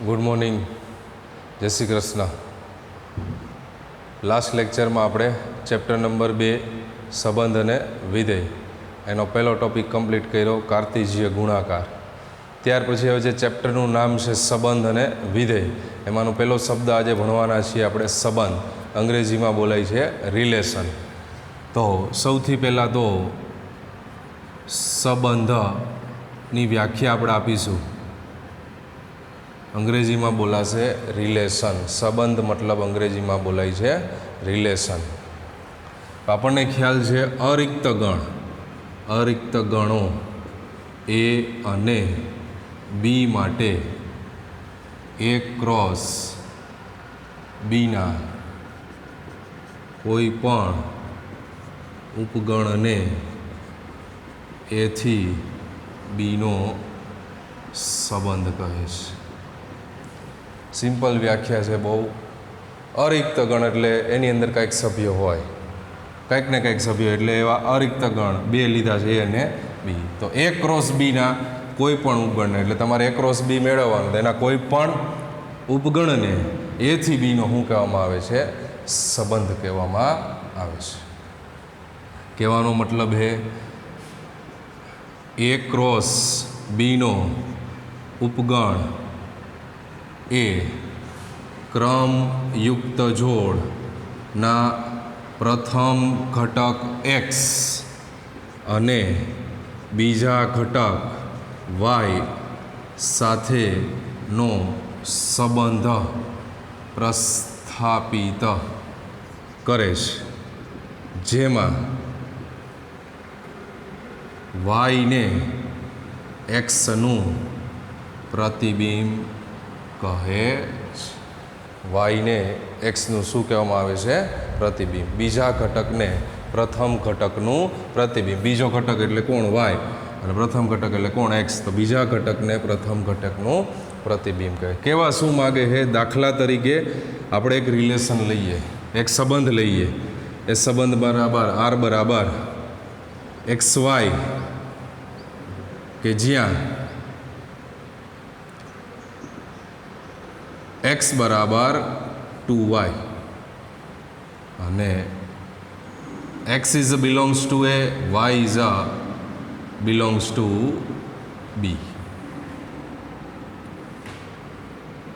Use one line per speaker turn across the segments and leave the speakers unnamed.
Good morning, જય Shri Krishna. Last લેક્ચરમાં આપણે ચેપ્ટર નંબર 2 સંબંધ અને વિધેય એનો પહેલો ટોપિક કમ્પ્લીટ કર્યો, કાર્તિજીય ગુણાકાર. ત્યાર પછી હવે જે ચેપ્ટરનું નામ છે સંબંધ અને વિધેય, એમાંનો પહેલો શબ્દ આજે ભણવાના છીએ આપણે સંબંધ. અંગ્રેજીમાં બોલાય છે રિલેશન. તો સૌથી પહેલાં તો સંબંધની વ્યાખ્યા આપણે આપીશું. અંગ્રેજીમાં બોલાશે રિલેશન. સંબંધ મતલબ અંગ્રેજીમાં બોલાય છે રિલેશન. આપણને ખ્યાલ છે અરિક્ત ગણ, અરિક્ત ગણો એ અને બી માટે એ ક્રોસ બીના કોઈ પણ ઉપગણને એથી બીનો સંબંધ કહે છે. સિમ્પલ વ્યાખ્યા છે બહુ. અરિક્ત ગણ એટલે એની અંદર કંઈક સભ્ય હોય, કંઈક ને કંઈક સભ્ય, એટલે એવા અરિક્ત ગણ બે લીધા છે એ અને બી. તો એ ક્રોસ બીના કોઈ પણ ઉપગણને, એટલે તમારે એ ક્રોસ બી મેળવવાનું, એના કોઈ પણ ઉપગણને એથી બીનો શું કહેવામાં આવે છે? સંબંધ કહેવામાં આવે છે. કહેવાનો મતલબ છે એ ક્રોસ બીનો ઉપગણ એ ક્રમયુક્ત જોડના પ્રથમ ઘટક એક્સ અને બીજા ઘટક વાય સાથેનો સંબંધ પ્રસ્થાપિત કરે છે, જેમાં વાયને એક્સનું પ્રતિબિંબ કહે છે. વાયને એક્સનું શું કહેવામાં આવે છે? પ્રતિબિંબ. બીજા ઘટકને પ્રથમ ઘટકનું પ્રતિબિંબ. બીજો ઘટક એટલે કોણ? વાય. અને પ્રથમ ઘટક એટલે કોણ? એક્સ. તો બીજા ઘટકને પ્રથમ ઘટકનું પ્રતિબિંબ કહે. કેવા શું માગે છે? દાખલા તરીકે આપણે એક રિલેશન લઈએ, એક સંબંધ લઈએ. એ સંબંધ બરાબર આર બરાબર એક્સ વાય, કે જ્યાં એક્સ બરાબર 2y અને x is belongs to A, y is belongs to B.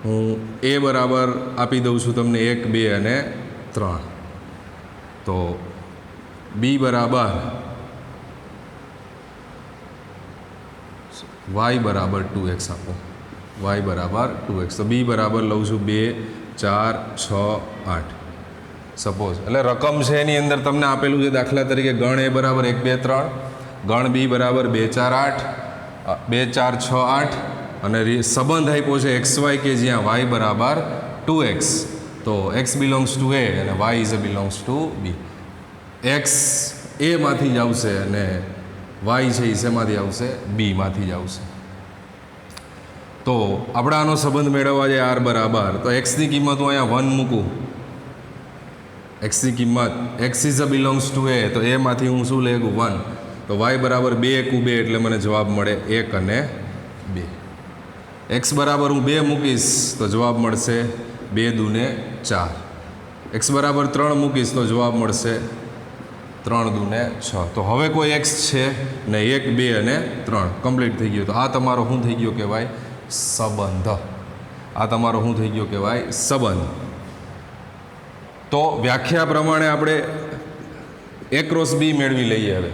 હું એ બરાબર આપી દઉં છું તમને 1, 2 અને 3. તો બી બરાબર વાય બરાબર 2x આપો, y બરાબર 2x. તો બી બરાબર લઉં છું 2, 4, 6, 8 સપોઝ. એટલે રકમ છે એની અંદર તમને આપેલું છે દાખલા તરીકે ગણ એ બરાબર 1, 2, 3, ગણ બી બરાબર 2, 4, 8, 2, 4, 6, 8 અને સંબંધ આપ્યો છે એક્સ વાય, કે જ્યાં વાય બરાબર 2x. તો એક્સ બિલોંગ્સ ટુ એ અને y is belongs to B. X એમાંથી જ આવશે અને વાય છે એ શેમાંથી આવશે? બીમાંથી જ આવશે. તો આપણે આનો સંબંધ મેળવવા જાય આર બરાબર, તો એક્સની કિંમત હું અહીંયા 1 મૂકું. એક્સની કિંમત x is belongs to A, તો એમાંથી હું શું લઈ શકું? 1. તો વાય બરાબર 2 × 2 એટલે મને જવાબ મળે 1 અને 2. એક્સ બરાબર હું 2 મૂકીશ તો જવાબ મળશે 2 × 2 = 4. એક્સ બરાબર 3 મૂકીશ તો જવાબ મળશે 3 × 2 = 6. તો હવે કોઈ એક્સ છે ને 1, 2 અને 3 કમ્પ્લીટ થઈ ગયું. તો આ તમારો શું થઈ ગયો કહેવાય? સંબંધ. આ તમારો શું થઈ ગયો કહેવાય? સંબંધ. તો વ્યાખ્યા પ્રમાણે આપણે એ ક્રોસ બી મેળવી લઈએ. હવે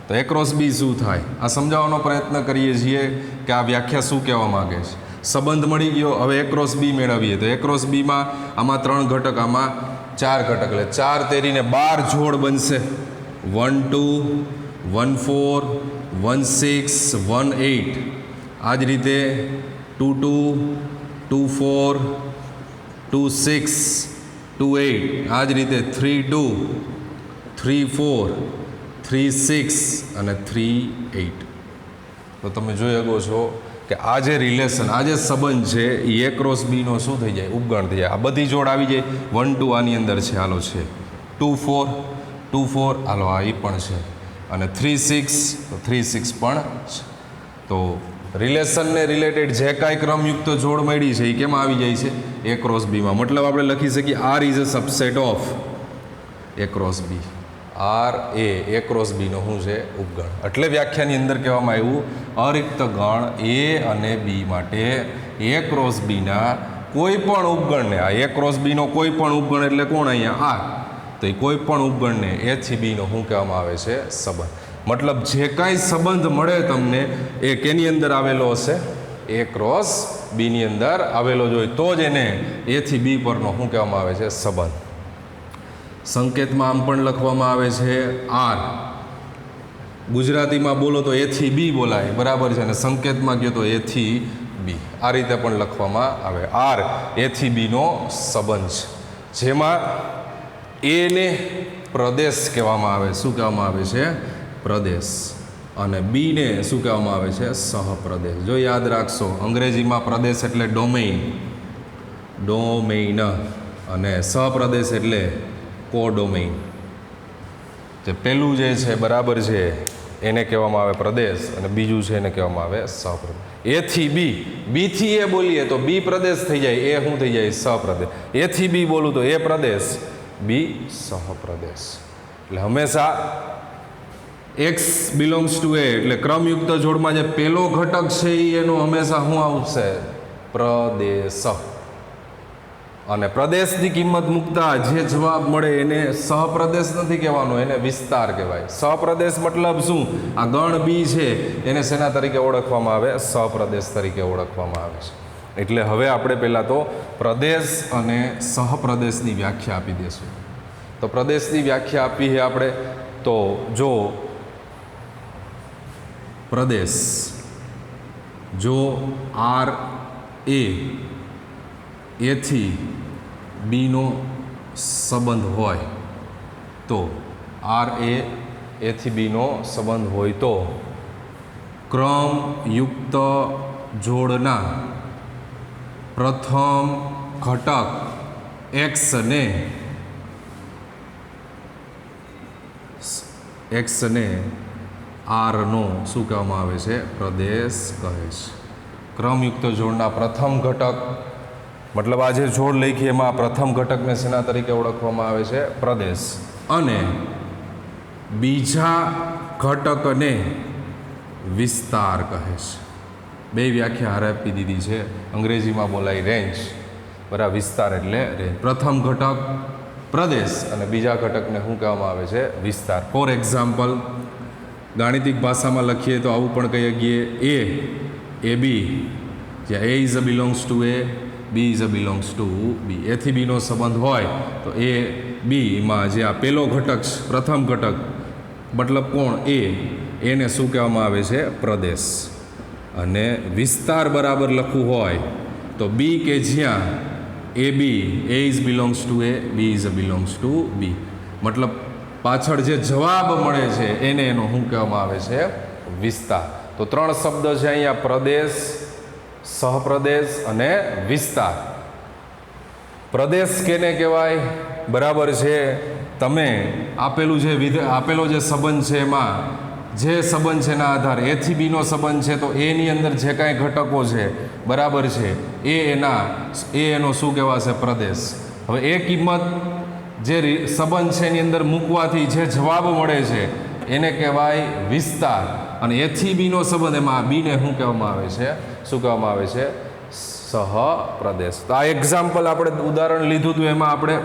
તો એ ક્રોસ બી શું થાય આ સમજાવવાનો પ્રયત્ન કરીએ છીએ કે આ વ્યાખ્યા શું કહેવા માગે છે. સંબંધ મળી ગયો, હવે એ ક્રોસ બી મેળવીએ. તો એ ક્રોસ બીમાં આમાં 3 ઘટક, આમાં 4 ઘટક, એટલે 4 તેરીને 12 જોડ બનશે. 1, 2, 1, 4, 1, 6, 1, 8. આ જ રીતે 2, 2, 2, 4, 2, 6, 2, 8. આ જ રીતે 3, 2, 3, 4, 3, 6 અને 3, 8. તો તમે જોઈ શકો છો કે આ જે રિલેશન, આ જે સંબંધ છે એ એ ક્રોસ બીનો શું થઈ જાય? ઉપગણ થઈ જાય. આ બધી જોડ આવી જાય. 1, 2 આની અંદર છે, હાલો છે. 2, 4, 2, 4 હાલો આ એ પણ છે. અને 3, 6 તો 3, 6 પણ છે. તો રિલેશનને રિલેટેડ જે કાંઈ ક્રમયુક્ત જોડ મળી છે એ કેમ આવી જાય છે એ ક્રોસ બીમાં. મતલબ આપણે લખી શકીએ R is a subset of A cross B. R A cross બીનો શું છે ઉપગણ. એટલે વ્યાખ્યાની અંદર કહેવામાં આવ્યું અરિક્ત ગણ એ અને બી માટે એ ક્રોસ બીના કોઈ પણ ઉપગણને, આ એ ક્રોસ બીનો કોઈ પણ ઉપગણ એટલે કોણ અહીંયા આર, તો એ કોઈ પણ ઉપગણને એ થી બીનો શું કહેવામાં આવે છે સંબંધ. મતલબ જે કાંઈ સંબંધ મળે તમને એ કેની અંદર આવેલો હશે એ ક્રોસ બીની અંદર આવેલો જ હોય તો જ એને એ થી બી પરનો શું કહેવામાં આવે છે સંબંધ. સંકેતમાં આમ પણ લખવામાં આવે છે આર. ગુજરાતીમાં બોલો તો એ થી બી બોલાય, બરાબર છે, અને સંકેતમાં કહો તો એ થી બી, આ રીતે પણ લખવામાં આવે. આર એ થી બીનો સંબંધ છે, જેમાં એને પ્રદેશ કહેવામાં આવે. શું કહેવામાં આવે છે પ્રદેશ, અને બીને શું કહેવામાં આવે છે સહપ્રદેશ. જો યાદ રાખશો અંગ્રેજીમાં પ્રદેશ એટલે ડોમેઇન, અને સહપ્રદેશ એટલે કોડોમેઇન. જે પહેલું જે છે બરાબર છે એને કહેવામાં આવે પ્રદેશ, અને બીજું છે એને કહેવામાં આવે સહપ્રદેશ. એ થી બી, બી થી એ બોલીએ તો બી પ્રદેશ થઈ જાય, એ શું થઈ જાય સહપ્રદેશ. એ થી બી બોલું તો એ પ્રદેશ, બી સહપ્રદેશ. એટલે હંમેશા એક્સ બિલોંગ્સ ટુ એ એટલે ક્રમયુક્ત જોડમાં જે પહેલો ઘટક છે એ એનો હંમેશા શું આવશે પ્રદેશ. અને પ્રદેશની કિંમત મૂકતા જે જવાબ મળે એને સહપ્રદેશ નથી કહેવાનો, એને વિસ્તાર કહેવાય. સહપ્રદેશ મતલબ શું, આ ગણ બી છે એને શેના તરીકે ઓળખવામાં આવે સહપ્રદેશ તરીકે ઓળખવામાં આવે છે. એટલે હવે આપણે પહેલાં તો પ્રદેશ અને સહપ્રદેશની વ્યાખ્યા આપી દઈશું. તો પ્રદેશની વ્યાખ્યા આપી છે આપણે. તો જો પ્રદેશ, જો આર એ થી બીનો સંબંધ હોય તો, આર એ થી બીનો સંબંધ હોય તો ક્રમયુક્ત જોડના પ્રથમ ઘટક એક્સને આરનો શું કહેવામાં આવે છે પ્રદેશ કહે છે. ક્રમયુક્ત જોડના પ્રથમ ઘટક મતલબ આ જે જોડ લખી એમાં પ્રથમ ઘટકને શેના તરીકે ઓળખવામાં આવે છે પ્રદેશ, અને બીજા ઘટકને વિસ્તાર કહે છે. બે વ્યાખ્યા હારે આપી દીધી છે. અંગ્રેજીમાં બોલાય રેન્જ, બરાબર, વિસ્તાર એટલે રેન્જ. પ્રથમ ઘટક પ્રદેશ અને બીજા ઘટકને શું કહેવામાં આવે છે વિસ્તાર. ફોર એક્ઝામ્પલ ગાણિતિક ભાષામાં લખીએ તો આવું પણ કહી શકીએ એ બી, જ્યાં A is a belongs to A, B is a belongs to B. A થી બીનો સંબંધ હોય તો એ બીમાં જે આ પહેલો ઘટક પ્રથમ ઘટક મતલબ કોણ એને શું કહેવામાં આવે છે પ્રદેશ. અને વિસ્તાર બરાબર લખવું હોય તો બી કે જ્યાં A B, A is belongs to A, B is a belongs to B. મતલબ પાછળ જે જવાબ મળે છે એને એનો શું કહેવામાં આવે છે વિસ્તાર. તો ત્રણ શબ્દ છે અહીંયા, પ્રદેશ, સહપ્રદેશ અને વિસ્તાર. પ્રદેશ કેને કહેવાય બરાબર છે, તમે આપેલો જે સંબંધ છે એમાં જે સંબંધ છે એના આધારે એ થી બીનો સંબંધ છે તો એની અંદર જે કાંઈ ઘટકો છે બરાબર છે એનો શું કહેવાશે પ્રદેશ. હવે એ કિંમત જે સંબંધ છે એની અંદર મૂકવાથી જે જવાબ મળે છે એને કહેવાય વિસ્તાર. અને એ થી બીનો સંબંધ એમાં બીને શું કહેવામાં આવે છે સહપ્રદેશ. તો આ એક્ઝામ્પલ આપણે ઉદાહરણ લીધું હતું એમાં આપણે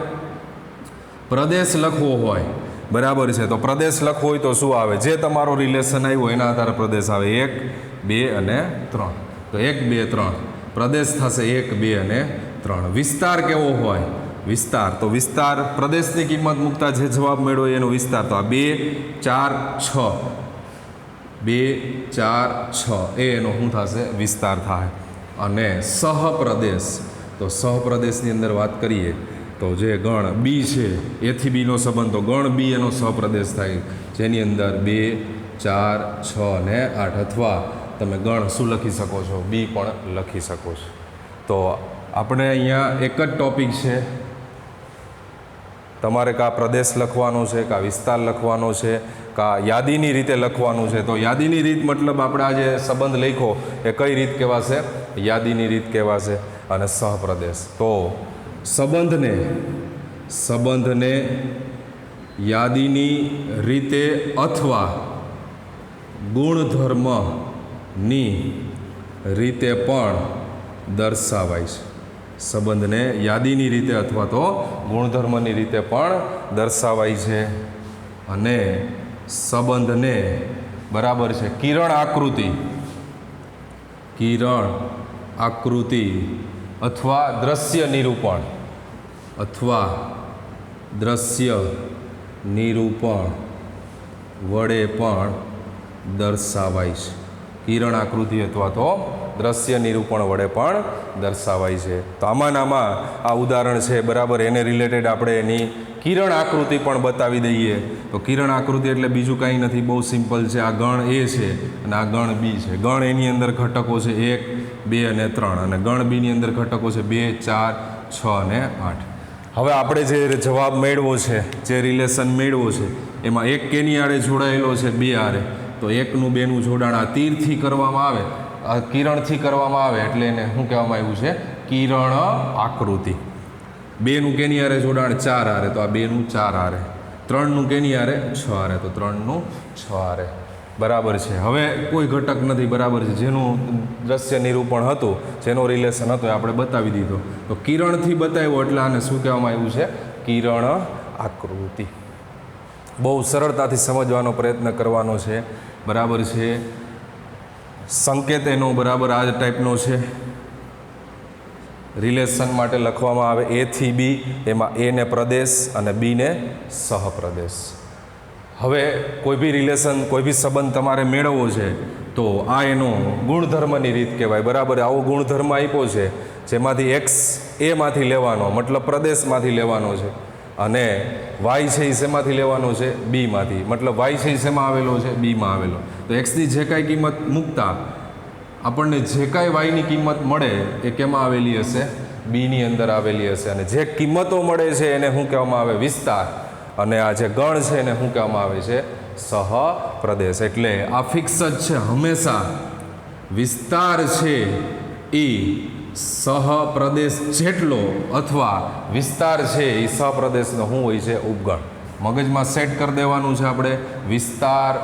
પ્રદેશ લખવો હોય બરાબર છે, તો પ્રદેશ લખવો હોય તો શું આવે, જે તમારો રિલેશન આવ્યો એના આધારે પ્રદેશ આવે 1, 2 અને 3. તો 1, 2, 3 પ્રદેશ થશે 1, 2 અને 3. વિસ્તાર કેવો હોય વિસ્તાર, તો વિસ્તાર પ્રદેશની કિંમત મૂકતા જે જવાબ મેળવો એનો વિસ્તાર. તો આ 2, 4, 6 2, 4, 6 એનો શું થશે વિસ્તાર થાય. અને સહપ્રદેશ, તો સહપ્રદેશની અંદર વાત કરીએ તો જે ગણ બી છે એથી બીનો સંબંધ, તો ગણ બી એનો સહપ્રદેશ થાય, જેની અંદર 2, 4, 6 અને 8, અથવા તમે ગણ શું લખી શકો છો બી પણ લખી શકો છો. તો આપણે અહીંયા એક જ ટોપિક છે તમારે કા પ્રદેશ લખવાનો છે, કા વિસ્તાર લખવાનો છે, કા યાદીની રીતે લખવાનું છે. તો યાદીની રીત મતલબ આપણે આ જે સંબંધ લખ્યો એ કઈ રીત કહેવાશે? યાદીની રીત કહેવાશે. અને સહપ્રદેશ તો સંબંધને યાદીની રીતે અથવા ગુણધર્મની રીતે પણ દર્શાવાય છે. સંબંધને યાદીની રીતે અથવા તો ગુણધર્મની રીતે પણ દર્શાવાય છે. અને સંબંધને બરાબર છે કિરણ આકૃતિ અથવા દ્રશ્ય નિરૂપણ વડે પણ દર્શાવાય છે. કિરણ આકૃતિ અથવા તો દ્રશ્ય નિરૂપણ વડે પણ દર્શાવાય છે. તો આમાં આ ઉદાહરણ છે બરાબર, એને રિલેટેડ આપણે એની કિરણ આકૃતિ પણ બતાવી દઈએ. તો કિરણ આકૃતિ એટલે બીજું કાંઈ નથી, બહુ સિમ્પલ છે. આ ગણ એ છે અને આ ગણ બી છે. ગણ એની અંદર ઘટકો છે 1, 2 અને 3, અને ગણ બીની અંદર ઘટકો છે 2, 4, 6 અને 8. હવે આપણે જે જવાબ મેળવો છે, જે રિલેશન મેળવો છે, એમાં એક કેની આડે જોડાયેલો છે 2 આરે. તો 1નું 2નું જોડાણ આ તીરથી કરવામાં આવે, આ કિરણથી કરવામાં આવે એટલે એને શું કહેવામાં આવ્યું છે? કિરણ આકૃતિ. 2નું કેની આરે જોડાણ 4 આરે, તો આ 2નું 4 આરે. 3નું કેની આરે 6 આરે, તો 3નું 6 આરે. બરાબર છે. હવે કોઈ ઘટક નથી, બરાબર છે, જેનું દ્રશ્ય નિરૂપણ હતું, જેનો રિલેશન હતો એ આપણે બતાવી દીધો. તો કિરણથી બતાવ્યો એટલે આને શું કહેવામાં આવ્યું છે? કિરણ આકૃતિ. બહુ સરળતાથી સમજવાનો પ્રયત્ન કરવાનો છે. બરાબર છે. સંકેત એનો બરાબર આ ટાઈપનો છે. રિલેશન માટે લખવામાં આવે A થી B, એમાં A ને પ્રદેશ અને B ને સહપ્રદેશ. હવે કોઈ બી રિલેશન, કોઈ બી સંબંધ તમારે મેળવવો છે તો આ એનો ગુણધર્મની રીત કહેવાય. બરાબર, આવો ગુણધર્મ આપ્યો છે જેમાંથી x એમાંથી લેવાનો, મતલબ પ્રદેશમાંથી લેવાનો છે, અને y છે એ શેમાંથી લેવાનો છે? બીમાંથી. મતલબ y છે એ શેમાં આવેલો છે? બીમાં આવેલો. તો એક્સની જે કાંઈ કિંમત મૂકતા આપણને જે કાંઈ વાયની કિંમત મળે એ કેમાં આવેલી હશે? બીની અંદર આવેલી હશે. અને જે કિંમતો મળે છે એને શું કહેવામાં આવે? વિસ્તાર. અને આ જે ગણ છે એને શું કહેવામાં આવે છે? સહપ્રદેશ. એટલે આ ફિક્સ જ છે, હંમેશા વિસ્તાર છે એ સહપ્રદેશ જેટલો અથવા વિસ્તાર છે એ સહપ્રદેશનો શું હોય છે? ઉપગણ. મગજમાં સેટ કરી દેવાનું છે આપણે, વિસ્તાર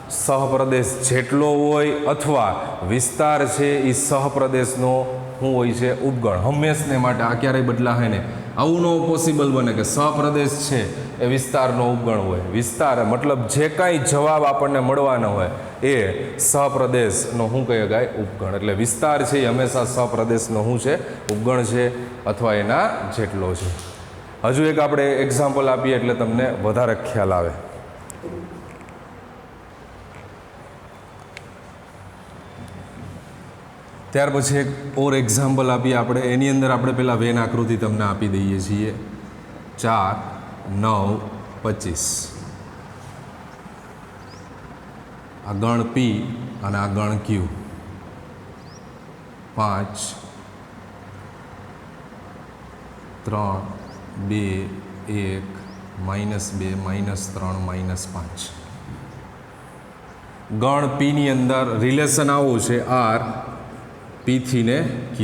સહપ્રદેશ જેટલો હોય અથવા વિસ્તાર છે એ સહપ્રદેશનો શું હોય છે? ઉપગણ. હંમેશને માટે આ ક્યારેય બદલાશે ને. આવું ન પોસિબલ બને કે સહપ્રદેશ છે એ વિસ્તારનો ઉપગણ હોય. વિસ્તાર મતલબ જે કાંઈ જવાબ આપણને મળવાનો હોય એ સહપ્રદેશનો શું કહે ગાય? ઉપગણ. એટલે વિસ્તાર છે એ હંમેશા સહપ્રદેશનો શું છે? ઉપગણ છે અથવા એના જેટલો છે. હજુ એક આપણે એક્ઝામ્પલ આપીએ એટલે તમને વધારે ખ્યાલ આવે. ત્યાર પછી એક ઓર એક્ઝામ્પલ આપીએ આપણે. એની અંદર આપણે પહેલાં વેન આકૃતિ તમને આપી દઈએ છીએ. 4, 9, 25. આ ગણ P અને આ ગણ Q. 5, 3, 2, 1, -2, -3, -5. ગણ P ની અંદર રિલેશન આવું છે R, P થી ને Q.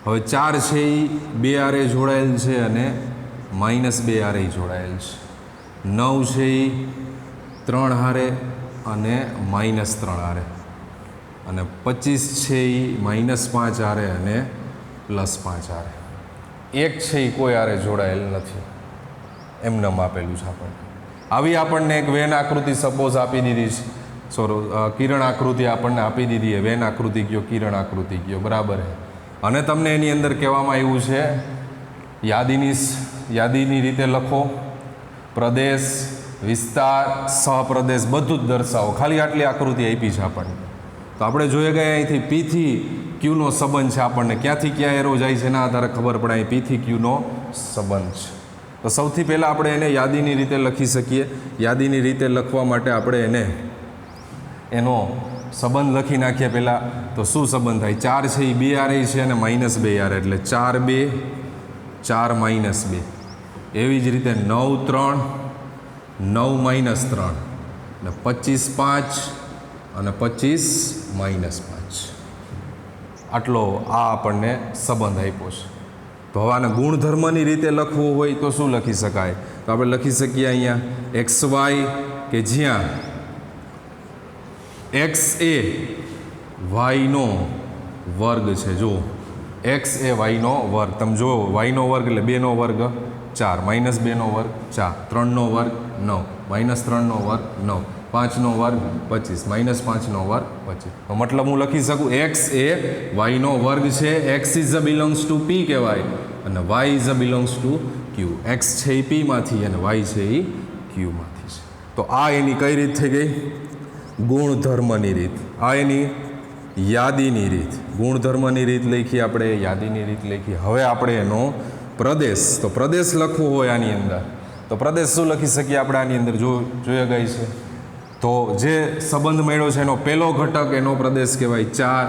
હવે 4 છે એ 2 આરે જોડાયેલ છે અને -2 આરે જોડાયેલ છે. 9 છે એ 3 હારે અને -3 હારે, અને 25 છે એ -5 હારે અને +5 હારે. 1 છે એ કોઈ હારે જોડાયેલ નથી, એમને આપેલું છે આપણને. આવી આપણને એક વેન આકૃતિ સપોઝ આપી દીધી છે, કિરણ આકૃતિ આપણને આપી દીધી છે. વેન આકૃતિ કયો, કિરણ આકૃતિ કયો, બરાબર છે. અને તમને એની અંદર કહેવામાં આવ્યું છે યાદીની રીતે લખો, પ્રદેશ, વિસ્તાર, સહપ્રદેશ બધું જ દર્શાવો. ખાલી આટલી આકૃતિ આપી છે આપણને. તો આપણે જોઈએ કે અહીંથી P થી Qનો સંબંધ છે. આપણને ક્યાંથી ક્યાં એરો જાય છે એના આધારે ખબર પડે અહીં P થી Qનો સંબંધ છે. તો સૌથી પહેલાં આપણે એને યાદીની રીતે લખી શકીએ. યાદીની રીતે લખવા માટે આપણે એનો સંબંધ લખી નાખીએ પહેલાં. તો શું સંબંધ થાય? 4 છે એ 2 આરે છે અને -2 આરે, એટલે 4, 2, 4, -2. એવી જ રીતે 9 3 9 માઇનસ 3 અને 25 5 અને 25 માઇનસ 5 આટલો આ આપણને સંબંધ આપ્યો છે. તો હવે આને ગુણધર્મની રીતે લખવું હોય તો શું લખી શકાય? તો આપણે લખી શકીએ અહીંયા એક્સ વાય કે જ્યાં એક્સ એ વાયનો વર્ગ છે. જો એક્સ એ વાયનો વર્ગ, તમે જુઓ વાયનો વર્ગ એટલે 2નો વર્ગ 4, માઇનસ 2નો વર્ગ 4, 3નો વર્ગ 9, માઇનસ 3નો વર્ગ 9, 5નો વર્ગ 25, માઇનસ 5નો વર્ગ 25. તો મતલબ હું લખી શકું એક્સ એ વાયનો વર્ગ છે. X is a belongs to P કહેવાય અને y is a belongs to Q. X છે એ પીમાંથી અને વાય છે એ ક્યુમાંથી છે. તો આ એની કઈ રીત થઈ ગઈ? ગુણધર્મની રીત. આ એની યાદીની રીત. ગુણધર્મની રીત લખી આપણે, યાદીની રીત લખી. હવે આપણે એનો પ્રદેશ, તો પ્રદેશ લખવો હોય આની અંદર તો પ્રદેશ શું લખી શકીએ આપણે આની અંદર? જોયા ગઈ છે. તો જે સંબંધ મળ્યો છે એનો પહેલો ઘટક એનો પ્રદેશ કહેવાય 4,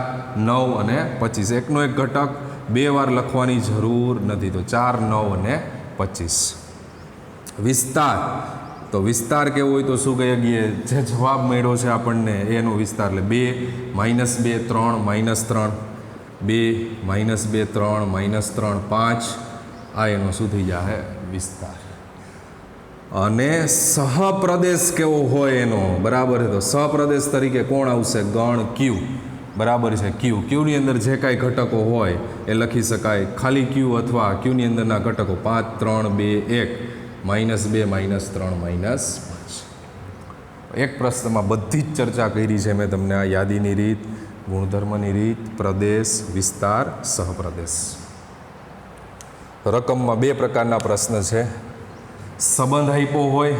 9 અને 25. એકનો એક ઘટક 2 વાર લખવાની જરૂર નથી. તો 4, 9 અને 25. વિસ્તાર, તો વિસ્તાર કેવો હોય તો શું કહીએ? જે જવાબ મળ્યો છે આપણને એનો વિસ્તાર એટલે 2 માઇનસ 2 3 માઇનસ 3 2 માઇનસ 2 3 માઇનસ 3 5. આ એનો શું થઈ જાય? વિસ્તાર. અને સહપ્રદેશ કેવો હોય એનો? બરાબર છે. તો સહપ્રદેશ તરીકે કોણ આવશે? ગણ ક્યુ. બરાબર છે. ક્યુની અંદર જે કાંઈ ઘટકો હોય એ લખી શકાય. ખાલી ક્યુ અથવા ક્યુની અંદરના ઘટકો 5 3 2 1 માઇનસ 2 માઇનસ 3 માઇનસ 5. એક પ્રશ્નમાં બધી જ ચર્ચા કરી છે મેં તમને. આ યાદીની રીત, ગુણધર્મની રીત, પ્રદેશ, વિસ્તાર, સહપ્રદેશ. રકમમાં 2 પ્રકારના પ્રશ્ન છે. સંબંધ આપ્યો હોય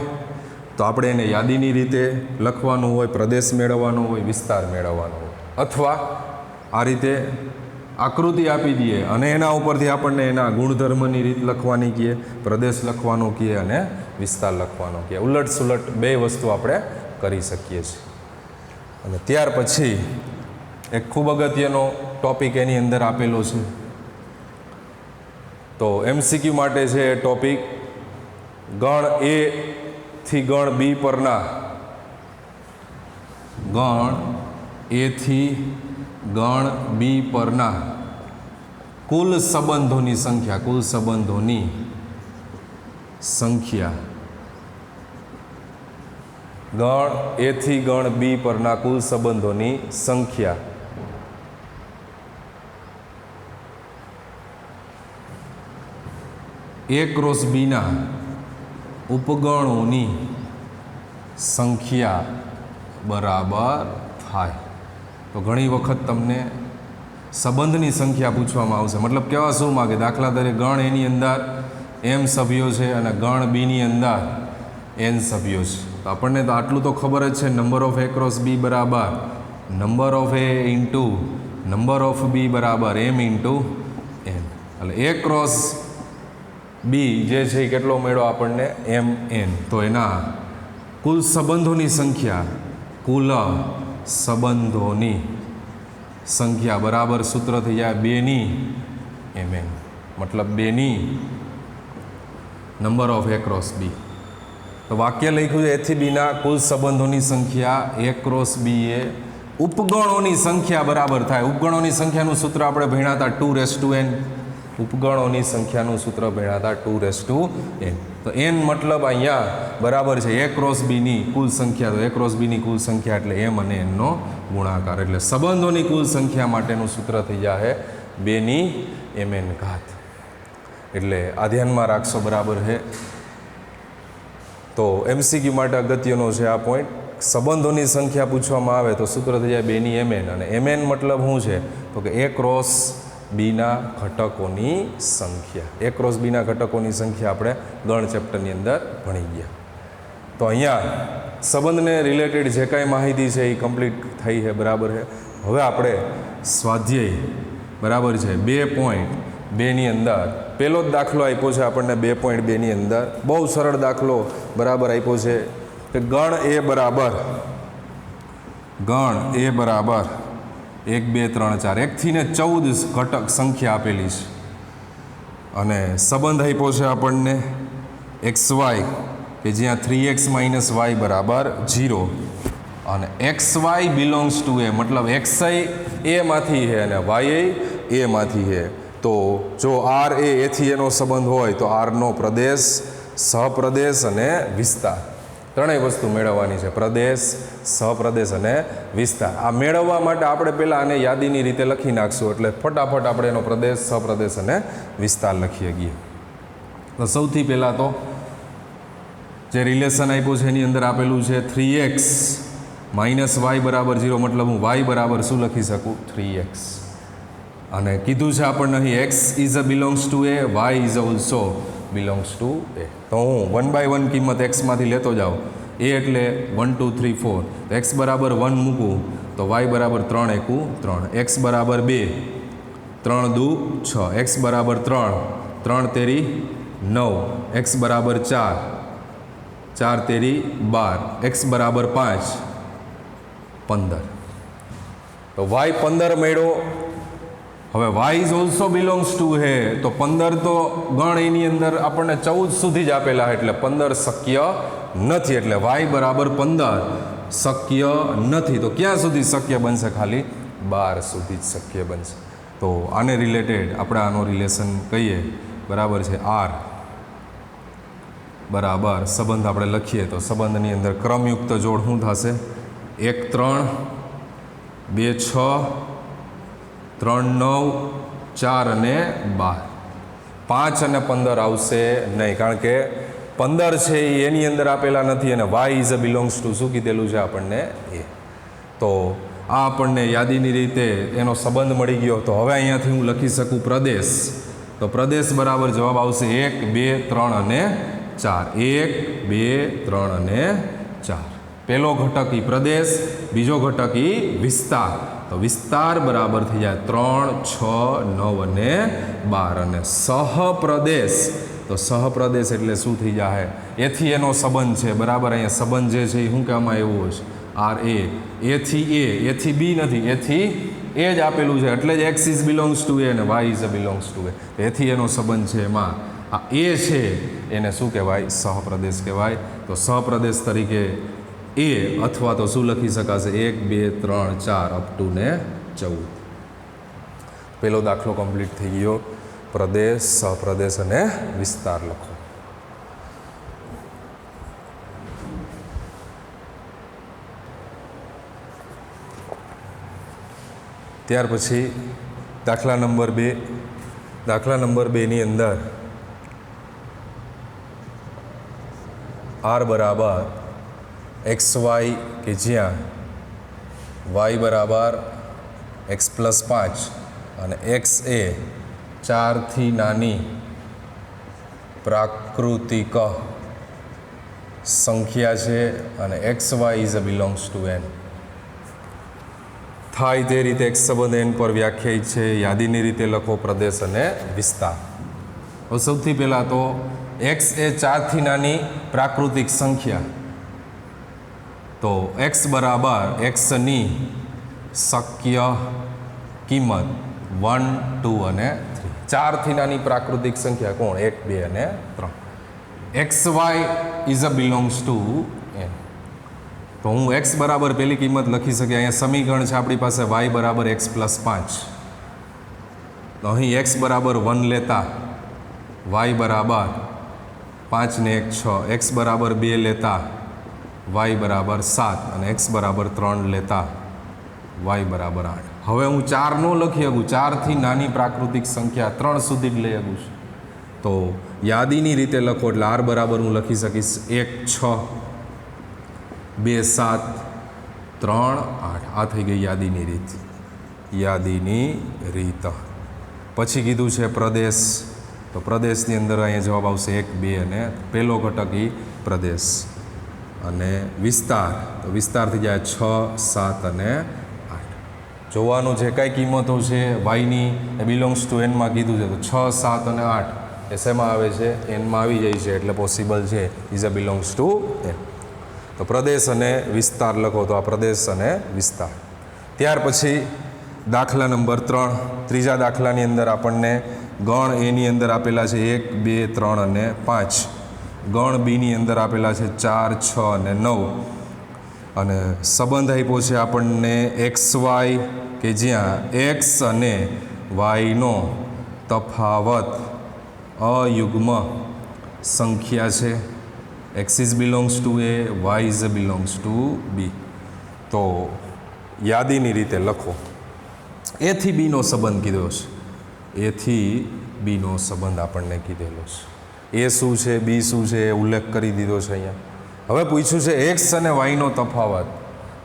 તો આપણે એને યાદીની રીતે લખવાનું હોય, પ્રદેશ મેળવવાનો હોય, વિસ્તાર મેળવવાનો હોય, અથવા આ રીતે આકૃતિ આપી દઈએ અને એના ઉપરથી આપણને એના ગુણધર્મની રીત લખવાની કહે, પ્રદેશ લખવાનો કહે અને વિસ્તાર લખવાનો કહે. ઉલટ સુલટ 2 વસ્તુ આપણે કરી શકીએ છીએ. અને ત્યાર પછી એક ખૂબ અગત્યનો ટોપિક એની અંદર આપેલો છે. તો MCQ માટે છે એ ટોપિક ગણ એ થી ગણ બી પરના, ગણ એ થી ગણ બી પરના કુલ સંબંધોની સંખ્યા, કુલ સંબંધોની સંખ્યા. ગણ એ થી ગણ બી પરના કુલ સંબંધોની સંખ્યા એ ક્રોસ બીના ઉપગણોની સંખ્યા બરાબર થાય. તો ઘણી વખત તમને સંબંધની સંખ્યા પૂછવામાં આવશે. મતલબ કેવા શું માગે? દાખલા તરીકે ગણ એની અંદર m સભ્યો છે અને ગણ બીની અંદર n સભ્યો છે. તો આપણને તો આટલું તો ખબર જ છે, number of a cross B બરાબર number of a into number of B બરાબર m ઇન્ટુ n. એટલે a ક્રોસ બી જે છે એ કેટલો મળ્યો આપણને? mn. તો એના કુલ સંબંધોની સંખ્યા, કુલ સંબંધોની સંખ્યા બરાબર સૂત્ર થઈ જાય 2ની mn. મતલબ 2ની number of a cross B. તો વાક્ય લખ્યું છે એથી બીના કુલ સંબંધોની સંખ્યા a ક્રોસ બી એ ઉપગણોની સંખ્યા બરાબર થાય. ઉપગણોની સંખ્યાનું સૂત્ર આપણે ભણ્યા હતા 2n. ઉપગણોની સંખ્યાનું સૂત્ર ભણ્યા હતા 2n. તો n મતલબ અહીંયા બરાબર છે a ક્રોસ બીની કુલ સંખ્યા. તો a ક્રોસ બીની કુલ સંખ્યા એટલે m અને n નો ગુણાકાર. એટલે સંબંધોની કુલ સંખ્યા માટેનું સૂત્ર થઈ જાય 2ની mn ઘાત. એટલે આ ધ્યાનમાં રાખશો. બરાબર છે. તો MCQ માટે અગત્યનો છે આ પોઈન્ટ. સંબંધોની સંખ્યા પૂછવામાં આવે તો સૂત્ર થઈ જાય 2ની mn. અને mn મતલબ શું છે? તો કે a ક્રોસ બીના ઘટકોની સંખ્યા. a ક્રોસ બીના ઘટકોની સંખ્યા આપણે ગણ ચેપ્ટરની અંદર ભણી ગયા. તો અહીંયા સંબંધને રિલેટેડ જે કાંઈ માહિતી છે એ કમ્પ્લીટ થઈ છે. બરાબર છે. હવે આપણે સ્વાધ્યાય બરાબર છે 2.2ની અંદર પહેલો જ દાખલો આપ્યો છે આપણને 2.2ની અંદર. બહુ સરળ દાખલો બરાબર આપ્યો છે કે ગણ એ બરાબર 1 2 3 4 1થી ને 14 ઘટક સંખ્યા આપેલી છે અને સંબંધ આપ્યો છે આપણને એક્સ વાય કે જ્યાં 3x - y બરાબર 0 અને એક્સ વાય બિલોંગ્સ ટુ એ મતલબ એક્સ એમાંથી છે અને વાય એમાંથી છે. તો જો આર એથી એનો સંબંધ હોય તો આરનો પ્રદેશ, સહપ્રદેશ અને વિસ્તાર ત્રણેય વસ્તુ મેળવવાની છે. પ્રદેશ, સહપ્રદેશ અને વિસ્તાર. આ મેળવવા માટે આપણે પહેલાં આને યાદીની રીતે લખી નાખશું એટલે ફટાફટ આપણે એનો પ્રદેશ, સહપ્રદેશ અને વિસ્તાર લખી શકીએ. તો સૌથી પહેલાં તો જે રિલેશન આપ્યું છે એની અંદર આપેલું છે 3x - y બરાબર 0 મતલબ હું y બરાબર શું લખી શકું 3x અને કીધું છે આપણને અહીં x is a belongs to A, y is also belongs to A. તો હું 1 by 1 કિંમત એક્સમાંથી લેતો જાઉં. એ એટલે 1 2 3 4 તો એક્સ બરાબર 1 મૂકું તો y બરાબર 3 એકુ 3, એક્સ બરાબર 2 3 દુ 6, એક્સ બરાબર 3 3 તેરી 9, એક્સ બરાબર 4 4 તેરી 12, એક્સ બરાબર 5 15. તો y 15 મળ્યો. હવે y is also belongs two હે તો 15 તો ગણ એની અંદર આપણને 14 સુધી જ આપેલા એટલે 15 શક્ય નથી એટલે y બરાબર 15 શક્ય નથી. તો ક્યાં સુધી શક્ય બનશે? ખાલી 12 સુધી જ શક્ય બનશે. તો આને રિલેટેડ આપણે આનો રિલેશન કહીએ બરાબર છે આર બરાબર સંબંધ આપણે લખીએ તો સંબંધની અંદર ક્રમયુક્ત જોડ શું થશે? 1 3 2 6 3 9 4 અને 12. 5 અને 15 આવશે નહીં કારણ કે 15 છે એ એની અંદર આપેલા નથી અને y is a belongs to શું કીધેલું છે આપણને એ. તો આ આપણને યાદીની રીતે એનો સંબંધ મળી ગયો. તો હવે અહીંયાથી હું લખી શકું પ્રદેશ. તો પ્રદેશ બરાબર જવાબ આવશે 1 2 3 અને 4. 1 2 3 અને 4. પહેલો ઘટક ઈ પ્રદેશ, બીજો ઘટક ઈ વિસ્તાર. તો વિસ્તાર બરાબર થઈ જાય 3 6 9 અને 12 અને સહપ્રદેશ. તો સહપ્રદેશ એટલે શું થઈ જાય? એથી એનો સંબંધ છે બરાબર. અહીંયા સંબંધ જે છે એ શું કહેવામાં આવ્યો છે? આર એથી બી નથી, એથી એ જ આપેલું છે એટલે જ x is belongs to A અને વાય ઇઝ બિલોંગ્સ ટુ એ. એથી એનો સંબંધ છે એમાં આ એ છે એને શું કહેવાય? સહપ્રદેશ કહેવાય. તો સહપ્રદેશ તરીકે એ અથવા તો શું લખી શકાશે? 1 2 3 4 અપ ટુ ને 14. પેલો દાખલો કમ્પ્લીટ થઈ ગયો. પ્રદેશ, સહપ્રદેશ અને વિસ્તાર લખો. ત્યાર પછી દાખલા નંબર 2. દાખલા નંબર 2ની અંદર આર બરાબર એક્સ વાય કે જ્યાં વાય બરાબર એક્સ પ્લસ 5 અને એક્સ એ 4થી નાની પ્રાકૃતિક સંખ્યા છે અને x y is a belongs to N. થાય તે રીતે એક સંબંધ એન પર વ્યાખ્યાયિત છે. યાદીની રીતે લખો પ્રદેશ અને વિસ્તાર. હવે સૌથી પહેલાં તો એક્સ એ 4થી નાની પ્રાકૃતિક સંખ્યા. તો એક્સ બરાબર એક્સની શક્ય કિંમત 1 2 અને 3. 4થી નાની પ્રાકૃતિક સંખ્યા કોણ? 1 2 અને 3. X y is a belongs to N. તો હું એક્સ બરાબર પહેલી કિંમત લખી શકીએ. અહીંયા સમીકરણ છે આપણી પાસે વાય બરાબર એક્સ પ્લસ 5. તો અહીં એક્સ બરાબર 1 લેતા વાય બરાબર 5 ને 1 6, એક્સ બરાબર 2 લેતા વાય બરાબર 7 અને એક્સ બરાબર 3 લેતા વાય બરાબર 8. હવે હું 4 નો લખી શકું. 4થી નાની પ્રાકૃતિક સંખ્યા 3 સુધી જ લઈ શકું છું. તો યાદીની રીતે લખો એટલે આર બરાબર હું લખી શકીશ 1 6 2 7 3 8. આ થઈ ગઈ યાદીની રીત. યાદીની રીત. પછી કીધું છે પ્રદેશ. તો પ્રદેશની અંદર અહીંયા જવાબ આવશે 1 2 અને પહેલો ઘટક ઈ પ્રદેશ અને વિસ્તાર. તો વિસ્તાર થઈ જાય 6 7 અને 8. જોવાનું જે કાંઈ કિંમતો છે વાયની એ બિલોંગ્સ ટુ એનમાં કીધું છે. તો 6 7 અને 8 એ શેમાં આવે છે? એનમાં આવી જાય છે એટલે પોસિબલ છે is a belongs to N. તો પ્રદેશ અને વિસ્તાર લખો. તો આ પ્રદેશ અને વિસ્તાર. ત્યાર પછી દાખલા નંબર 3. ત્રીજા દાખલાની અંદર આપણને ગણ એની અંદર આપેલા છે 1 2 3 અને 5. ગણ બીની અંદર આપેલા છે 4, 6 અને 9 અને સંબંધ આપ્યો છે આપણને એક્સ વાય કે જ્યાં એક્સ અને વાયનો તફાવત અયુગ્મ સંખ્યા છે. X is belongs to A, y is belongs to B. તો યાદીની રીતે લખો. એથી બીનો સંબંધ કીધો છે, એથી બીનો સંબંધ આપણને કીધેલો છે. એ શું છે, બી શું છે એ ઉલ્લેખ કરી દીધો છે અહીંયા. હવે પૂછ્યું છે એક્સ અને વાયનો તફાવત.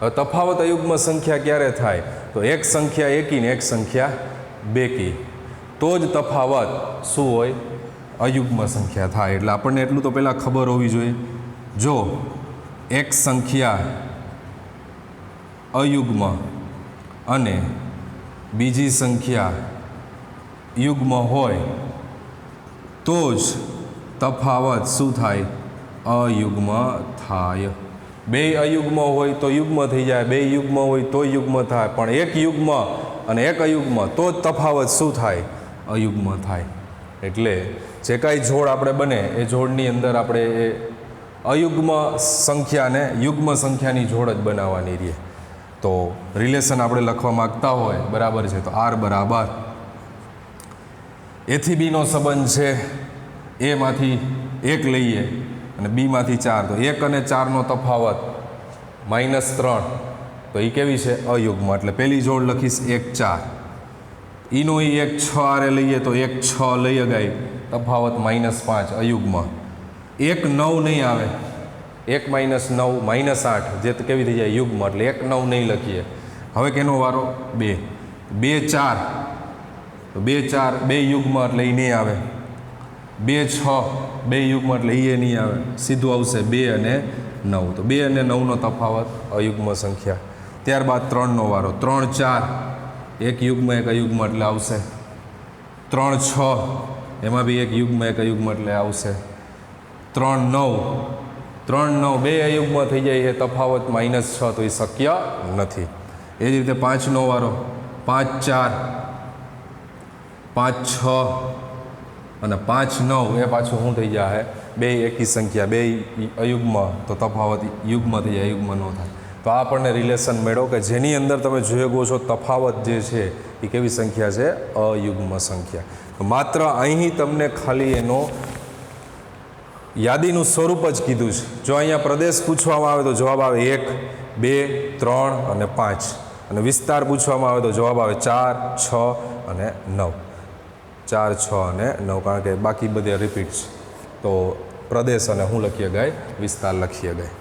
હવે તફાવત અયુગ્મ સંખ્યા ક્યારે થાય? તો એક સંખ્યા એકી ને એક સંખ્યા બેકી, તો જ તફાવત શું હોય? અયુગ્મ સંખ્યા થાય. એટલે આપણને એટલું તો પહેલાં ખબર હોવી જોઈએ. જો એક સંખ્યા અયુગ્મ અને બીજી સંખ્યા યુગ્મ હોય તો જ તફાવત શું થાય? અયુગ્મ થાય. બે અયુગ્મ હોય તો યુગ્મ થઈ જાય, બે યુગ્મ હોય તો યુગ્મ થાય, પણ એક યુગ્મ અને એક અયુગ્મ તો જ તફાવત શું થાય? અયુગ્મ થાય. એટલે જે કાંઈ જોડ આપણે બને એ જોડની અંદર આપણે એ અયુગ્મ સંખ્યાને યુગ્મ સંખ્યાની જોડ જ બનાવવાની રહે. તો રિલેશન આપણે લખવા માગતા હોય બરાબર છે, તો આર બરાબર એથી બીનો સંબંધ છે, એમાંથી એક લઈએ અને બીમાંથી 4, તો 1 અને 4નો તફાવત -3, તો એ કેવી છે? અયુગ્મ. એટલે પહેલી જોડ લખીશ 1, 4. ઈનો એ 1, 6 આરે લઈએ તો 1, 6 લઈ અગાય, તફાવત -5 અયુગ્મ. 1, 9 નહીં આવે, 1 - 9 -8, જે તો કેવી થઈ જાય? યુગ્મ. એટલે 1, 9 નહીં લખીએ. હવે કેનો વારો? 2, 2, 4, તો 2, 4 બે યુગ્મ એટલે એ નહીં આવે. 2, 6 બે યુગ્મ એટલે એ નહીં આવે. સીધું આવશે 2 અને 9, તો 2 અને 9નો તફાવત અયુગ્મ સંખ્યા. ત્યારબાદ 3નો વારો. 3, 4 એક યુગ્મ એક અયુગ્મ એટલે આવશે. 3, 6 એમાં બી એક યુગ્મ એક અયુગ્મ એટલે આવશે. 3, 9 3, 9 બે અયુગ્મ થઈ જાય છે, તફાવત -6, તો એ શક્ય નથી. એ જ રીતે 5નો વારો. 5, 4 5, 6 અને 5, 9 એ પાછું શું થઈ જાય? બે એકી સંખ્યા, બે અયુગ્મ, તો તફાવત યુગ્મ થઈ જાય, અયુગ્મ ન થાય. તો આ આપણને રિલેશન મેળવો કે જેની અંદર તમે જોઈ છો તફાવત જે છે એ કેવી સંખ્યા છે? અયુગ્મ સંખ્યા. તો માત્ર અહીં તમને ખાલી એનો યાદીનું સ્વરૂપ જ કીધું છે. જો અહીંયા પ્રદેશ પૂછવામાં આવે તો જવાબ આવે 1, 2, 3 અને 5, અને વિસ્તાર પૂછવામાં આવે તો જવાબ આવે 4, 6 અને 9. 4, 6 અને 9, કારણ કે બાકી બધે રિપીટ છે. તો પ્રદેશ અને હું લખીએ ગાય? વિસ્તાર લખીએ ગાય.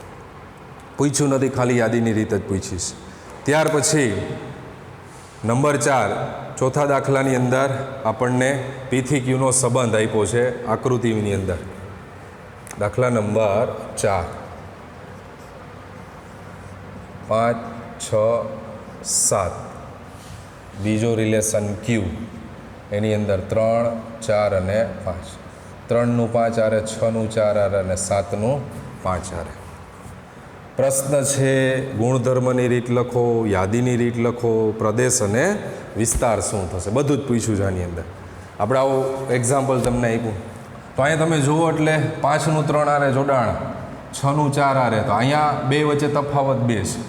પૂછ્યું નથી, ખાલી યાદીની રીત જ પૂછીશ. ત્યાર પછી નંબર 4, ચોથા દાખલાની અંદર આપણને પીથી ક્યુનો સંબંધ આપ્યો છે આકૃતિની અંદર. દાખલા નંબર 4, 5, 6, 7. બીજો રિલેશન ક્યુ, એની અંદર 3, 4 અને 5. 3નું 5 આરે, 6નું 4 આરે અને 7નું 5 આરે. પ્રશ્ન છે ગુણધર્મની રીત લખો, યાદીની રીત લખો, પ્રદેશ અને વિસ્તાર શું થશે, બધું જ પૂછ્યું છે આની અંદર. આપણે આવું એક્ઝામ્પલ તમને આપ્યું. તો અહીંયા તમે જુઓ એટલે 5નું 3 આરે જોડાણ, 6નું 4 આરે, તો અહીંયા બે વચ્ચે તફાવત 2 છે,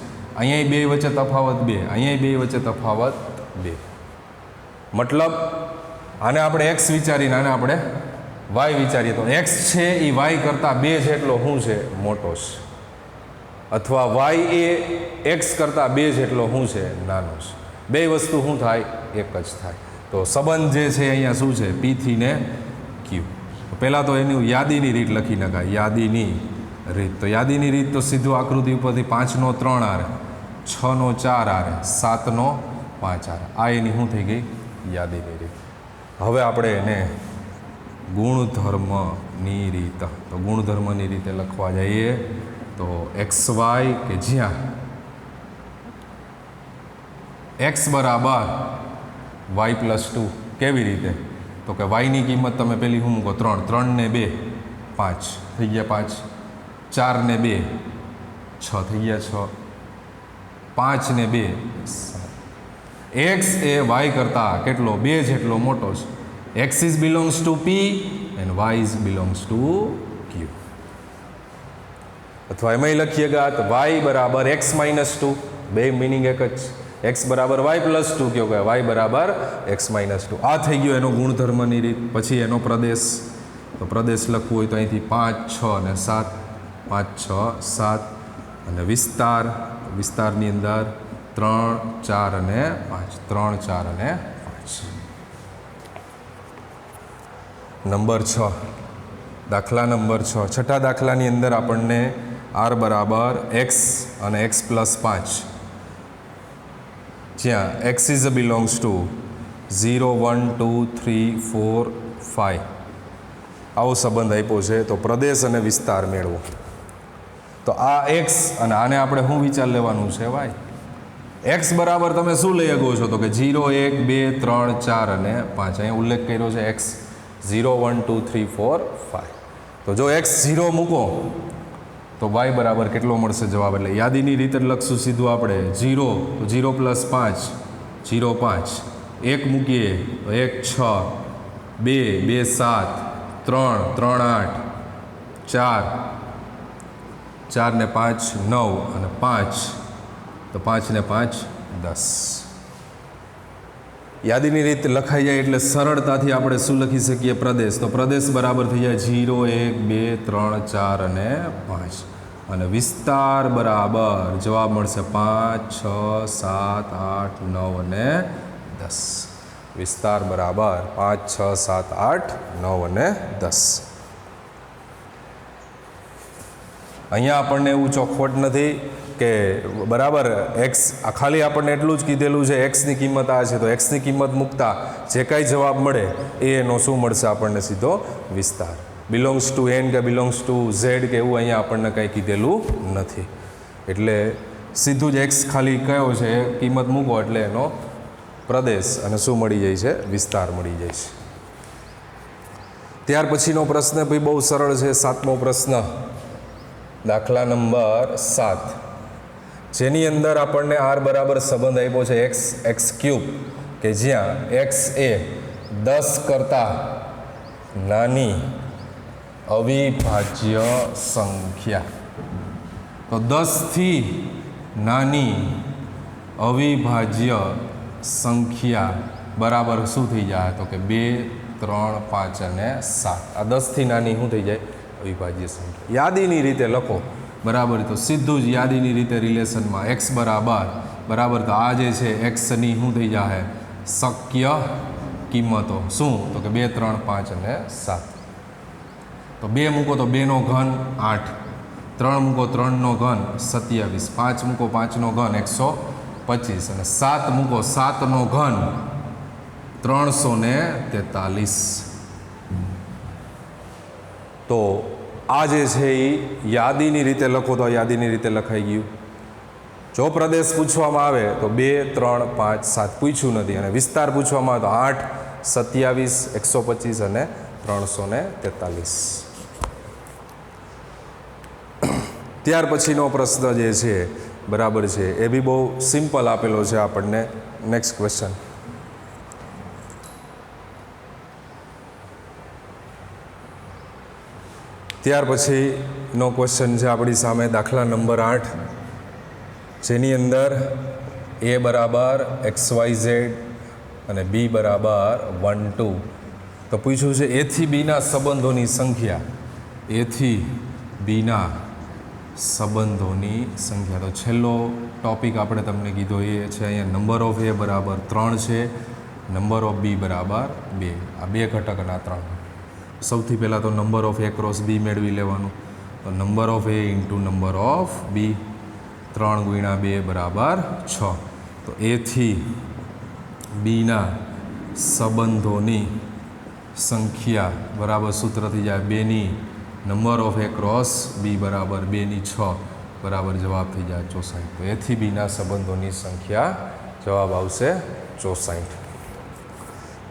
અહીંયા બે વચ્ચે તફાવત 2, અહીંયા બે વચ્ચે તફાવત 2. મતલબ આને આપણે એક્સ વિચારીને આને આપણે વાય વિચારીએ તો એક્સ છે એ વાય કરતાં 2 જેટલો શું છે? મોટો છે. અથવા વાય એ એક્સ કરતાં 2 જેટલો શું છે? નાનો છે. બે વસ્તુ શું થાય? એક જ થાય. તો સંબંધ જે છે અહીંયા શું છે? પીથી ને ક્યુ. પહેલાં તો એની યાદીની રીત લખી નખાય, યાદીની રીત. તો યાદીની રીત તો સીધું આકૃતિ ઉપરથી 5નો 3 આરે, 6નો 4 આરે, 7નો 5 આરે. આ એની શું થઈ ગઈ? યાદીની રીત. હવે આપણે એને ગુણધર્મની રીત, તો ગુણધર્મની રીતે લખવા જઈએ તો એક્સ વાય કે જ્યાં એક્સ બરાબર વાય +2. કેવી રીતે? તો કે વાયની કિંમત તમે પેલી શું મૂકો? 3, 3 ને 2 5 થઈ ગયા 5, 4 ને 2 6 થઈ ગયા 6, 5 ને 2 7. એક્સ એ વાય કરતાં કેટલો? 2 જેટલો મોટો છે. X is belongs to P and y is belongs to Q. અથવા એમાંય લખીએગા તો y બરાબર x -2, બે મિનિંગ એક જ. x બરાબર y +2 કયો કે y બરાબર x -2. આ થઈ ગયો એનો ગુણધર્મની રીત. પછી એનો પ્રદેશ, તો પ્રદેશ લખવું હોય તો અહીંથી 5, 6 અને 7, 5, 6, 7 અને વિસ્તાર, વિસ્તારની અંદર 3, 4 અને 5, 3, 4 અને 5. નંબર 6, દાખલા નંબર 6. છઠ્ઠા દાખલાની અંદર આપણને r બરાબર x અને x + 5, જ્યાં x ઇઝ બિલોંગ્સ ટુ 0, 1, 2, 3, 4, 5 આવો સંબંધ આપ્યો છે. તો પ્રદેશ અને વિસ્તાર મેળવો. તો આ x અને આને આપણે શું વિચાર લેવાનું છે y. x બરાબર તમે શું લઈ શકો છો તો કે 0, 1, 2, 3, 4 અને 5. અહીંયા ઉલ્લેખ કર્યો છે x 0, 1, 2, 3, 4, 5. તો જો x 0 મૂકો તો y બરાબર કેટલો મળશે જવાબ. એટલે યાદીની રીતે લખશું સીધું આપણે 0 તો 0 + 5 0, 5. 1 મૂકીએ તો 1, 6, 2, 2, 7, 3, 3, 8, 4, 4 ને 5, 9 અને 5 તો 5 ને 5, 10. યાદીની રીતે લખાઈ જાય એટલે સરળતાથી આપણે શું લખી શકીએ પ્રદેશ. તો પ્રદેશ બરાબર થઈ જાય 0, 1, 2, 3, 4 અને 5. અને વિસ્તાર બરાબર જવાબ મળશે 5, 6, 7, 8, 9 અને 10. વિસ્તાર બરાબર 5, 6, 7, 8, 9 અને 10. અહીંયા આપણને એવું ચોખવટ નથી કે બરાબર એક્સ, ખાલી આપણને એટલું જ કીધેલું છે એક્સની કિંમત આ છે, તો એક્સની કિંમત મૂકતા જે કાંઈ જવાબ મળે એનો શું મળશે આપણને સીધો વિસ્તાર. બિલોંગ્સ ટુ એન કે બિલોંગ્સ ટુ ઝેડ કે એવું અહીંયા આપણને કંઈ કીધેલું નથી. એટલે સીધું જ એક્સ ખાલી કયો છે એ કિંમત મૂકો એટલે એનો પ્રદેશ અને શું મળી જાય છે વિસ્તાર મળી જાય છે. ત્યાર પછીનો પ્રશ્ન ભાઈ બહુ સરળ છે. 7મો પ્રશ્ન, દાખલા નંબર 7, જેની અંદર આપણને r બરાબર સંબંધ આપ્યો છે x³ કે જ્યાં x એ 10 કરતાં નાની અવિભાજ્ય સંખ્યા. તો 10થી નાની અવિભાજ્ય સંખ્યા બરાબર શું થઈ જાય તો કે 2, 3, 5 અને 7. આ 10થી નાની શું થઈ જાય અવિભાજ્ય સંખ્યા. યાદીની રીતે લખો બરાબર. તો સીધું જ યાદીની રીતે રિલેશનમાં x બરાબર તો આ જે છે એક્સની શું થઈ જાય શક્ય કિંમતો શું તો કે 2, 3, 5 અને 7. તો 2 મૂકો તો 2 નો ઘન 8, 3 મૂકો 3 નો ઘન 27, 5 મૂકો 5 નો ઘન 125 અને 7 મૂકો 7 નો ઘન 343. તો આ જે છે એ યાદીની રીતે લખો તો યાદીની રીતે લખાઈ ગયું. જો પ્રદેશ પૂછવામાં આવે તો 2, 3, 5, 7 પૂછ્યું નથી, અને વિસ્તાર પૂછવામાં આવે તો 8, 27, 125 અને 343. ત્યાર પછીનો પ્રશ્ન જે છે બરાબર છે એ બી બહુ સિમ્પલ આપેલો છે આપણને. નેક્સ્ટ ક્વેશ્ચન, ત્યાર પછીનો ક્વેશ્ચન છે આપણી સામે દાખલા નંબર 8, જેની અંદર a બરાબર XYZ અને b બરાબર 1, 2. તો પૂછ્યું છે a થી b ના સંબંધોની સંખ્યા. a થી b ના સંબંધોની સંખ્યા. તો છેલ્લો ટોપિક આપણે તમને કીધો એ છે અહીંયા નંબર ઓફ a બરાબર 3 છે, નંબર ઓફ b બરાબર 2. આ 2 ઘટક અને 3. સૌથી પહેલાં તો number of a cross b મેળવી લેવાનું. તો number of a into number of b, 3 ગુણ્યા 2 બરાબર 6. તો a થી બીના સંબંધોની સંખ્યા બરાબર સૂત્ર થઈ જાય 2ની number of a cross b બરાબર 2ની 6 બરાબર જવાબ થઈ જાય 64. તો a થી બીના સંબંધોની સંખ્યા જવાબ આવશે 64.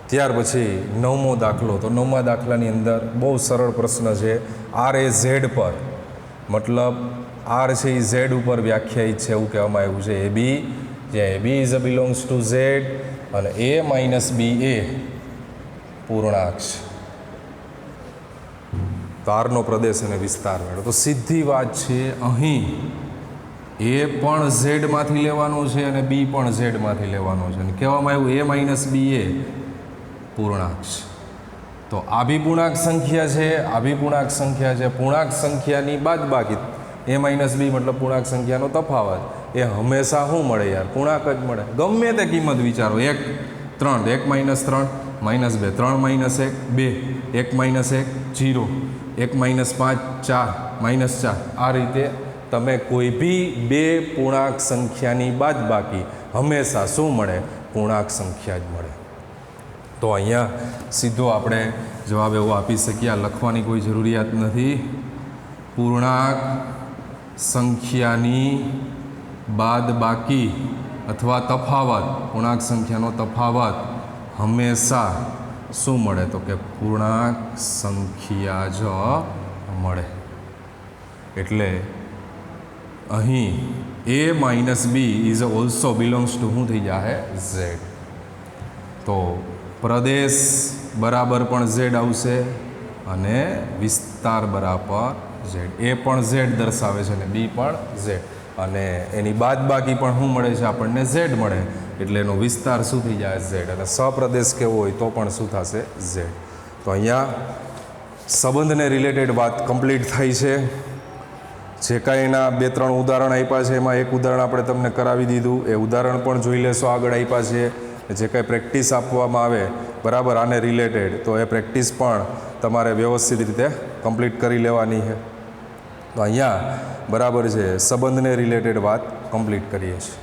ત્યાર પછી 9મો દાખલો. તો 9મા દાખલાની અંદર બહુ સરળ પ્રશ્ન છે. r એ z પર, મતલબ r છે એ z ઉપર વ્યાખ્યાયિત છે એવું કહેવામાં આવ્યું છે. ab, જ્યાં ab is belongs two z અને a માઇનસ b એ પૂર્ણાંક છે. તો આરનો પ્રદેશ અને વિસ્તાર મેળવો. તો સીધી વાત છે, અહીં એ પણ ઝેડમાંથી લેવાનું છે અને બી પણ ઝેડમાંથી લેવાનું છે, અને કહેવામાં આવ્યું એ માઇનસ બી એ પૂર્ણાંક છે. તો આ બી પૂર્ણાંક સંખ્યા છે, આ બી પૂર્ણાંક સંખ્યા છે. પૂર્ણાંક સંખ્યાની બાદબાકી, એ માઇનસ બી મતલબ પૂર્ણાંક સંખ્યાનો તફાવત, એ હંમેશા શું મળે યાર? પૂર્ણાંક જ મળે. ગમે તે કિંમત વિચારો, 1 3, 1 minus 3 minus 2, 3 minus 1 2, 1 minus 1 0, 1 minus 5 4 minus 4. આ રીતે તમે કોઈ બી બે પૂર્ણાંક સંખ્યાની બાદબાકી હંમેશા શું મળે? પૂર્ણાંક સંખ્યા જ મળે. તો અહીંયા સીધો આપણે જવાબ એવો આપી શકીએ, આ લખવાની કોઈ જરૂરિયાત નથી. પૂર્ણાંક સંખ્યાની બાદબાકી અથવા તફાવત, પૂર્ણાંક સંખ્યાનો તફાવત હંમેશા શું મળે? તો કે પૂર્ણાંક સંખ્યા જ મળે. એટલે અહીં A minus B is also belongs to શું થઈ જાય? ઝેડ. તો પ્રદેશ બરાબર પણ ઝેડ આવશે અને વિસ્તાર બરાબર ઝેડ. એ પણ ઝેડ દર્શાવે છે અને બી પણ ઝેડ, અને એની બાદબાકી પણ શું મળે છે? આપણને ઝેડ મળે. એટલે એનો વિસ્તાર શું થઈ જાય? ઝેડ. અને સપ્રદેશ કેવો હોય તો પણ શું થશે? ઝેડ. તો અહીંયા સંબંધને રિલેટેડ વાત કમ્પ્લીટ થઈ છે. જે કાંઈ એના 2-3 ઉદાહરણ આપ્યા છે, એમાં એક ઉદાહરણ આપણે તમને કરાવી દીધું. એ ઉદાહરણ પણ જોઈ લેશો, આગળ આપ્યા છે. જે કાંઈ પ્રેક્ટિસ આપવામાં આવે બરાબર આને રિલેટેડ, તો એ પ્રેક્ટિસ પણ તમારે વ્યવસ્થિત રીતે કમ્પ્લીટ કરી લેવાની છે. તો અહીંયા બરાબર છે, સંબંધને રિલેટેડ વાત કમ્પ્લીટ કરીએ છીએ.